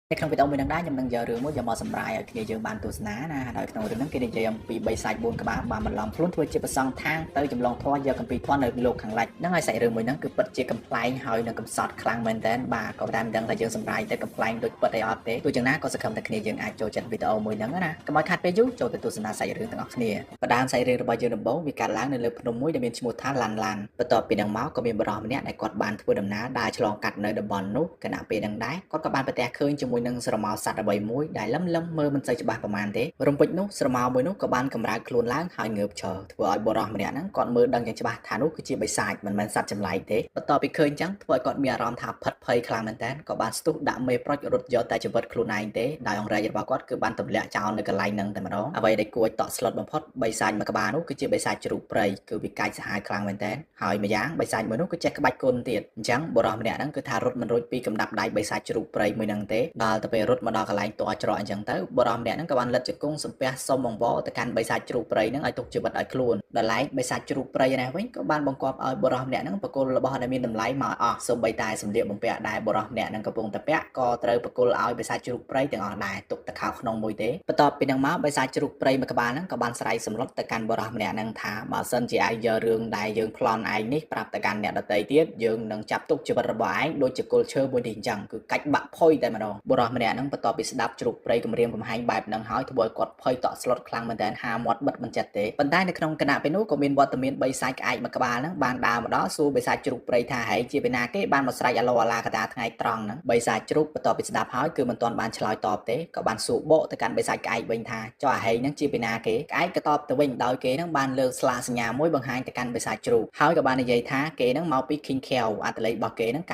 ในក្នុងវីដេអូមួយនឹងដែរខ្ញុំនឹងយករឿងមួយយកមកសម្រាយឲ្យគ្នាយើងបានទស្សនាណាដោយក្នុងរឿងហ្នឹងគេនិយាយអំពី3សាច់4ក្បាលបានបន្លំខ្លួនធ្វើជាប្រសង់ທາງទៅចម្លងធម៌យកកម្ពីធម៌នៅលោកខាងលិចហ្នឹងហើយសាច់រឿងមួយហ្នឹងគឺពិតជាកំ pl ែងហើយនឹងកំសត់ខ្លាំងមែនតើបាទក៏តែមិនដឹងថាយើងសម្រាយទៅកំ pl ែងដូចពិតអីអត់ទេទោះយ៉ាងណាក៏សង្ឃឹមថាគ្នាយើងអាចចូលចិត្តវីដេអូមួយហ្នឹងណាកុំឲ្យខាត់ពេលយូរចូលទៅទស្សនាសាច់រឿងទាំងអស់គ្នាបដានសាច់រឿងរបស់យើងដំបូងវាកើតឡើងនៅលើភ្នំមួយដែលមានឈ្មោះថាឡាន់បន្ទាប់ពីនឹងមកក៏មានបរិសម្នាក់ដែលគាត់បានធ្វើដំណើរដើរឆ្លងកាត់នៅតំបន់នោះគណៈពេលនឹងដែរគាត់ក៏បានប្រទះឃើញជាមួយនឹងស្រមោលសត្វអ្វីមួយដែលលឹមមើលមិនសូវច្បាស់ប្រហែលទេរំពេចនោះស្រមោលមួយនោះក៏បានកម្រើកខ្លួនឡើងហើយងើបឈរធ្វើឲ្យបរិសម្នាក់ហ្នឹងគាត់មើលដឹងយ៉ាងច្បាស់ថានោះគឺជាបិសាចមិនមែនសត្វចម្លែកទេបន្ទាប់ពីឃើញចឹងធ្វើឲ្យគាត់មានអារម្មណ៍ថាផិតភ័យខ្លាំងមែនតើក៏បានស្ទុះដាក់មេប្រុចរត់យកតែជីវិតខ្លួនឯងទេដោយអង្រែករបស់គាត់គឺបានទម្លាក់ចោលនៅកន្លែងហ្នឹងតែម្ដងអ្វីដែលគួរឲ្យតក់ស្លុតបំផុតបិសាចមួយក្បាលនោះគឺជាបិសាចជ្រូកព្រៃគឺវាកាចសាហាវខ្លាំងមែនតើហើយម្យ៉ាងបិសាចមួយនោះក៏ចេះក្បាច់គុណទៀតអញ្ចឹងបរិសម្នាក់ហ្នឹងគឺថារត់មិនរួចពីកំដាប់ដៃបិសាចជ្រូកព្រៃមួយហ្នឹងទេដល់ទៅពេលរត់មកដល់កន្លែងតច្រកអញ្ចឹងទៅបរិសម្នាក់ហ្នឹងក៏បានលិតជង្គង់សំពះសុំបង្វល់ទៅកាន់បិសាចជ្រូកព្រៃហ្នឹងឲ្យទុកជីវិតឲ្យខ្លួនដល់ឡែកបិសាចជ្រូកព្រៃណាវិញក៏បានបង្គាប់ឲ្យបរិសម្នាក់ហ្នឹងបកគលរបស់ដែលមានតម្លៃមកអស់សូម្បីតែសម្លៀកបំពាក់ដែលបរិសម្នាក់ហ្នឹងកំពុងតែពាក់ក៏ត្រូវបកគលឲ្យបិសាចជ្រូកព្រៃទាំងអស់ដែរទុកតែខោក្នុងមួយទេបន្ទាប់ពីហ្នឹងមកបិសាចជ្រូកព្រៃមួយក្បាលហ្នឹងក៏បានស្រែកសម្លុតទៅកាន់បរិសម្នាក់ហ្នឹងថាបើសិនជាឯងយករឿងដែលយើងប្លន់ឯងនេះប្រាប់ទៅកាន់អ្នកដទៃទៀតយើងនឹងចាប់ទុកជីវិតរបស់ឯងដូចជាគល់ឈើមួយនេះអញ្ចឹងគឺកាច់បាក់ផុយតែម្ដងបរិសម្នាក់ហ្នឹងបន្ទាប់ពីស្ដាប់ជ្រូកព្រៃគម្រាមកំហែងបែបហ្នឹងហើយធ្វើឲ្យគាត់ភ័យតក់ស្លុតខ្លាំងមែនទែនហាមាត់បិទមិនចិត្តទេប៉ុន្តែនៅក្នុងគណៈពេលនោះក៏មានវត្តមាន3សាច់ក្អែកមួយក្បាលហ្នឹងបានដើរមកដល់សួរបិសាចជ្រូកព្រៃថាហែងជាពីណាគេបានមកស្រែកអាឡូអាឡាកតាថ្ងៃត្រង់ហ្នឹងបិសាចជ្រូកបន្ទាប់ពីស្ដាប់ហើយគឺមិនទាន់បានឆ្លើយតបទេក៏បានសួរបកទៅកាន់បិសាចក្អែកវិញថាចុះអាហែងហ្នឹងជាពីណាគេក្អែកក៏តបទៅវិញដោយគេហ្នឹងបានលើកស្លាកសញ្ញាមួយបង្ហាញទៅកាន់បិសាចជ្រូកហើយក៏បាននិយាយថាគេហ្នឹងមកពី King Kheo អត្ថលេខរបស់គេហ្នឹង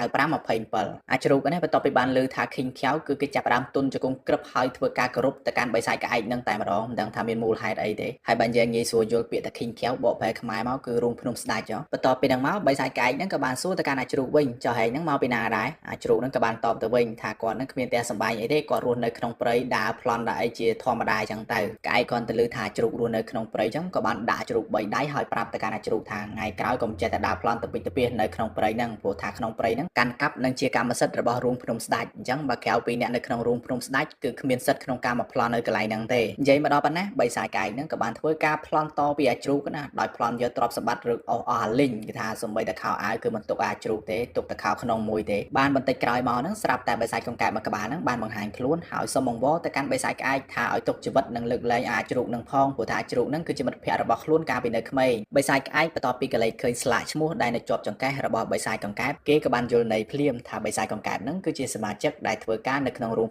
9527អាជ្រូកនេះបន្ទាប់ពីបានលើថា King Kheo គឺគេចាប់ផ្ដើមទុនជង្គង់ក្រឹបហើយធ្វើការគោរពទៅកាន់បិសាចក្អែកហ្នឹងតែម្ដងមិនដឹងថាមានមូលហេតុអីទេហើយបានយើងងាយស្រួលយល់ពាក្យថា King Kheo បកប្រែខ្មែរមកគឺរូងភ្នំស្ដេចបន្ទាប់ពីហ្នឹងមកបិសាចក្អែកហ្នឹងក៏បានសួរទៅកាន់អាជ្រូកវិញចុះហែងហ្នឹងមកពីណាដែរអាជ្រូកហ្នឹងក៏បានតបទៅវិញថាគាត់ហ្នឹងគ្មានផ្ទះសម្បែងអីទេគាត់រស់នៅក្នុងព្រៃដើរប្លន់ដើរអីជាធម្មតាអញ្ចឹងទៅក្អែកគាត់ទៅលើថាជ្រូករស់នៅក្នុងព្រៃអញ្ចឹងក៏បានដាក់ជ្រូក3ដៃហើយប្រាប់ទៅកាន់អាជ្រូកថាថ្ងៃក្រោយកុំចេះតែដើរប្លន់ទៅពេញទៅពីនៅក្នុងព្រៃហ្នឹងព្រោះថាក្នុងព្រៃហ្នឹងកាន់កាប់នឹងជាកម្មសិទ្ធិរបស់រូងភ្នំស្ដេចអញ្ចឹងបើក្រៅពីអ្នកនៅក្នុងរូងភ្នំស្ដេចគឺគ្មានសិទ្ធិក្នុងការមកប្លន់នៅកន្លែងហ្នឹងទេនិយាយមកដល់ប៉ុណ្ណាបិសាចក្អែកហ្នឹងក៏បានធ្វើការប្លន់តពីអាជ្រូកណាដោយប្លន់យកទ្រព្យសម្បត្តិឬអស់អាលីងគេថាសំបីតែខោអាវគឺមិនទុកអាជ្រូកទេទុកតែខោក្នុងមួយទេបានបន្តិចក្រោយមកហ្នឹងស្រាប់តែបិសាចកង្កែបមួយក្បាលហ្នឹងបានបង្ហាញខ្លួនហើយសុំបង្វល់ទៅកាន់បិសាចក្អែកថាឲ្យទុកជីវិតនិងលើកលែងអាជ្រូកនឹងផងព្រោះថាអាជ្រូកហ្នឹងគឺជាមិត្តភក្តិរបស់ខ្លួនកាលពីនៅក្មេងបិសាចក្អែកបន្ទាប់ពីកលេចឃើញស្លាកឈ្មោះដែលនៅជាប់ចង្កេះរបស់បិសាចកង្កែបគេក៏បានយល់ន័យភ្លាមថាបិសាចកង្កែបហ្នឹងគឺជាសមាជិកដែលធ្វើការនៅក្នុងរូង